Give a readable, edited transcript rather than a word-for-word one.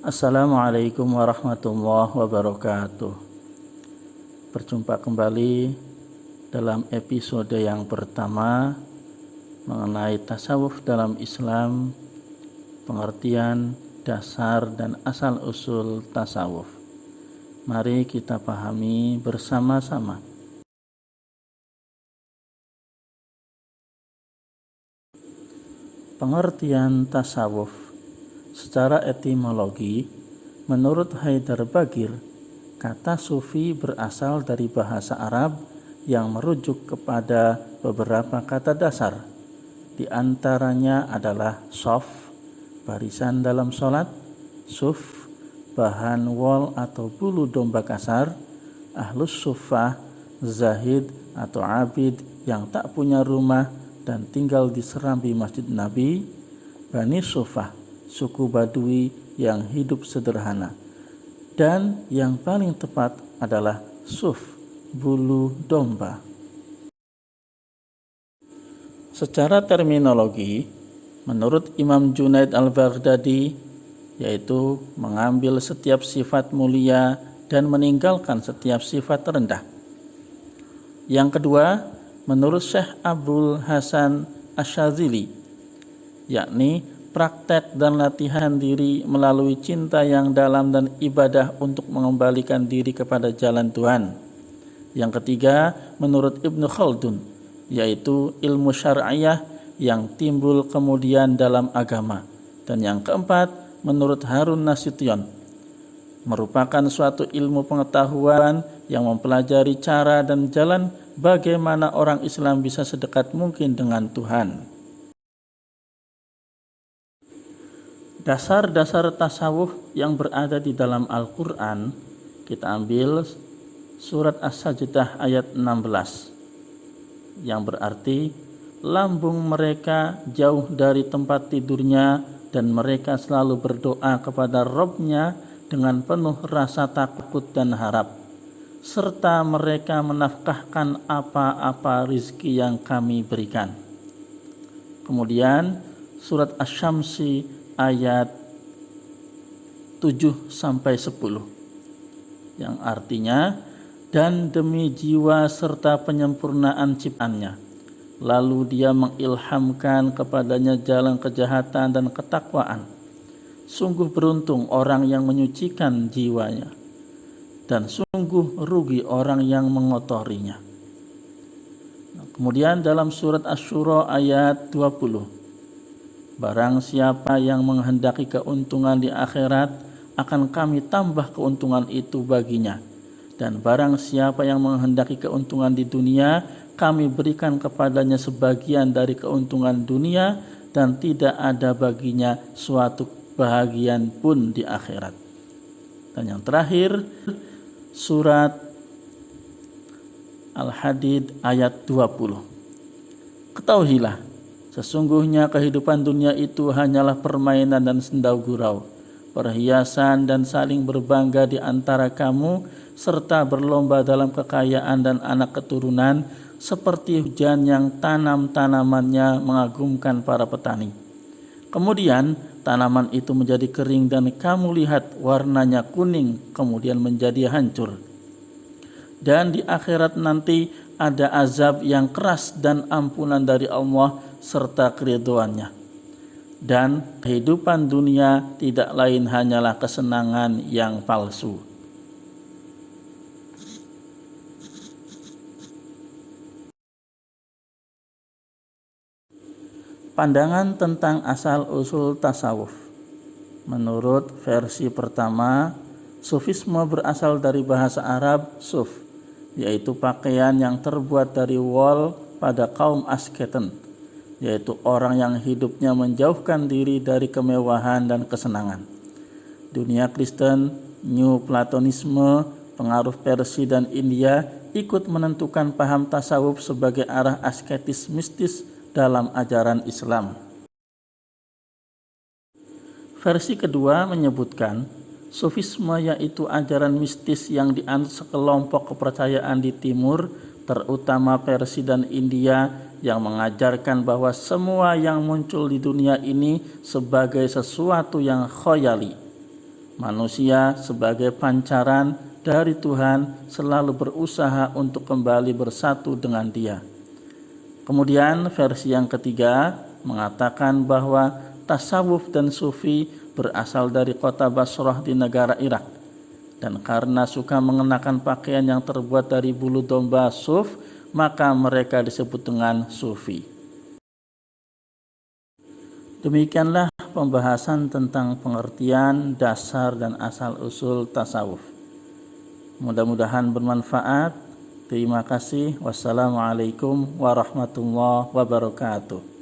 Assalamualaikum warahmatullahi wabarakatuh. Berjumpa kembali dalam episode yang pertama mengenai tasawuf dalam Islam, pengertian, dasar dan asal-usul tasawuf. Mari kita pahami bersama-sama. Pengertian tasawuf secara etimologi, menurut Haidar Bagir, kata sufi berasal dari bahasa Arab yang merujuk kepada beberapa kata dasar. Di antaranya adalah sof, barisan dalam sholat, suf, bahan wol atau bulu domba kasar, ahlus sufah, zahid atau abid yang tak punya rumah dan tinggal di serambi Masjid Nabi, Bani Sufah, suku Badui yang hidup sederhana, dan yang paling tepat adalah suf, bulu domba. Secara terminologi, menurut Imam Junaid al-Baghdadi, yaitu mengambil setiap sifat mulia dan meninggalkan setiap sifat rendah. Yang kedua, menurut Syekh Abdul Hasan Asyadzili, yakni praktek dan latihan diri melalui cinta yang dalam dan ibadah untuk mengembalikan diri kepada jalan Tuhan. Yang ketiga, menurut Ibnu Khaldun, yaitu ilmu syar'iyah yang timbul kemudian dalam agama. Dan yang keempat, menurut Harun Nasution, merupakan suatu ilmu pengetahuan yang mempelajari cara dan jalan bagaimana orang Islam bisa sedekat mungkin dengan Tuhan. Dasar-dasar tasawuf yang berada di dalam Al-Quran, kita ambil surat As-Sajdah ayat 16, yang berarti lambung mereka jauh dari tempat tidurnya dan mereka selalu berdoa kepada Rabb-nya dengan penuh rasa takut dan harap, serta mereka menafkahkan apa-apa rizki yang kami berikan. Kemudian surat Asy-Syamsi ayat 7-10 yang artinya, dan demi jiwa serta penyempurnaan ciptaannya, lalu dia mengilhamkan kepadanya jalan kejahatan dan ketakwaan. Sungguh beruntung orang yang menyucikan jiwanya, dan sungguh rugi orang yang mengotorinya. Kemudian dalam surat Asy-Syura ayat 20, barang siapa yang menghendaki keuntungan di akhirat, akan kami tambah keuntungan itu baginya. Dan barang siapa yang menghendaki keuntungan di dunia, kami berikan kepadanya sebagian dari keuntungan dunia, dan tidak ada baginya suatu bahagian pun di akhirat. Dan yang terakhir, surat Al-Hadid ayat 20. Ketahuilah, sesungguhnya kehidupan dunia itu hanyalah permainan dan sendau gurau, perhiasan dan saling berbangga di antara kamu, serta berlomba dalam kekayaan dan anak keturunan, seperti hujan yang tanam-tanamannya mengagumkan para petani. Kemudian tanaman itu menjadi kering dan kamu lihat warnanya kuning, kemudian menjadi hancur. Dan di akhirat nanti ada azab yang keras dan ampunan dari Allah serta keridhoannya. Dan kehidupan dunia tidak lain hanyalah kesenangan yang palsu. Pandangan tentang asal-usul tasawuf. Menurut versi pertama, sufisme berasal dari bahasa Arab suf, yaitu pakaian yang terbuat dari wol pada kaum asketen, yaitu orang yang hidupnya menjauhkan diri dari kemewahan dan kesenangan. Dunia Kristen, New Platonisme, pengaruh Persia dan India ikut menentukan paham tasawuf sebagai arah asketis mistis dalam ajaran Islam. Versi kedua menyebutkan sufisme yaitu ajaran mistis yang dianut sekelompok kepercayaan di timur, terutama Persia dan India, yang mengajarkan bahwa semua yang muncul di dunia ini sebagai sesuatu yang khoyali, Manusia sebagai pancaran dari Tuhan selalu berusaha untuk kembali bersatu dengan Dia. Kemudian versi yang ketiga mengatakan bahwa tasawuf dan sufi berasal dari kota Basrah di negara Irak. Dan karena suka mengenakan pakaian yang terbuat dari bulu domba suf, maka mereka disebut dengan sufi. Demikianlah pembahasan tentang pengertian, dasar, dan asal-usul tasawuf. Mudah-mudahan bermanfaat. Terima kasih. Wassalamualaikum warahmatullahi wabarakatuh.